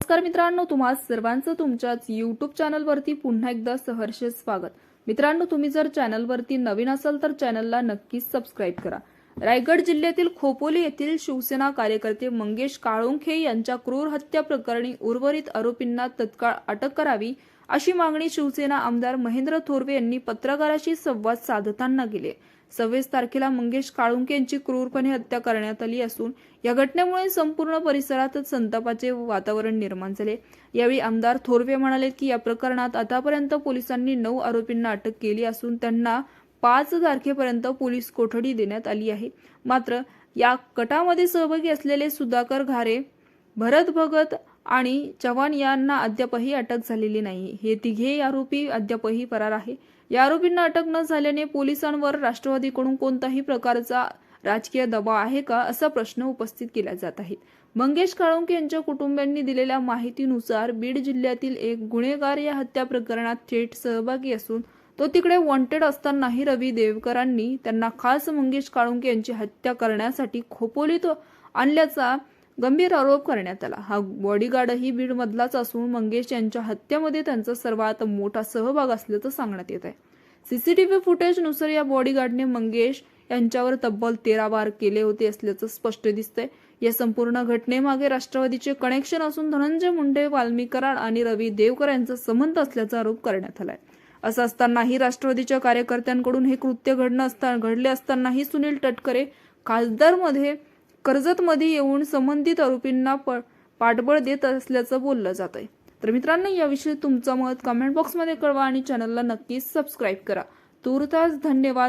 नमस्कार मित्रांनो, तुम्हा सर्वांचं तुमच्याच YouTube चॅनलवरती पुन्हा एकदा सहर्ष स्वागत। मित्रांनो, तुम्ही जर चॅनलवरती नवीन असाल तर चॅनलला नक्कीच सबस्क्राइब करा। रायगड जिल्ह्यातील खोपोली येथील शिवसेना कार्यकर्ते मंगेश काळुंखे यांच्या क्रूर हत्या प्रकरणी उर्वरित आरोपींना तत्काळ अटक करावी अशी मागणी शिवसेना आमदार महेंद्र थोरवे यांनी पत्रकारांशी संवाद साधताना केली। 26 तारखेला मंगेश काळुंखे यांची क्रूरपणे हत्या करण्यात आली असून या घटनेमुळे संपूर्ण परिसरात संतापाचे वातावरण निर्माण झाले। यावेळी आमदार थोरवे म्हणाले की या प्रकरणात आतापर्यंत पोलिसांनी 9 आरोपींना अटक केली असून त्यांना 5 तारखेपर्यंत पोलीस कोठडी देण्यात आली आहे। मात्र या कटामध्ये सहभागी असलेले सुधाकर घारे, भरत भगत आणि चव्हाण यांना अद्यापही अटक झालेली नाही। हे तिघे आरोपी अद्यापही फरार आहे। या आरोपींना अटक न झाल्याने पोलिसांवर राष्ट्रवादीकडून कोणत्याही प्रकारचा राजकीय दबाव आहे का असा प्रश्न उपस्थित केला जात आहे। मंगेश काळुंखे यांच्या कुटुंबियांनी दिलेल्या माहितीनुसार बीड जिल्ह्यातील एक गुन्हेगार या हत्या प्रकरणात थेट सहभागी असून तो तिकडे वॉन्टेड असतानाही रवी देवकरांनी त्यांना खास मंगेश काळुंखे यांची हत्या करण्यासाठी खोपोलीत आणल्याचा गंभीर आरोप करण्यात आला। हा बॉडीगार्डही बीड मधलाच असून मंगेश यांच्या हत्येमध्ये त्यांचा सर्वात मोठा सहभाग असल्याचं सांगण्यात येत आहे। सीसीटीव्ही फुटेजनुसार या बॉडीगार्डने मंगेश यांच्यावर तब्बल 13 वार केले होते असल्याचं स्पष्ट दिसतंय। या संपूर्ण घटनेमागे राष्ट्रवादीचे कनेक्शन असून धनंजय मुंडे, वाल्मिक कराड आणि रवी देवकर यांचा संबंध असल्याचा आरोप करण्यात आलाय। असं असतानाही राष्ट्रवादीच्या कार्यकर्त्यांकडून हे कृत्य घडले असतानाही सुनील तटकरे खासदारमध्ये कर्जतमध्ये येऊन संबंधित आरोपींना पाठबळ देत असल्याचं बोललं जात आहे। तर मित्रांनो, याविषयी तुमचं मत कमेंट बॉक्समध्ये कळवा आणि चॅनलला नक्कीच सबस्क्राइब करा। तूर्तास धन्यवाद।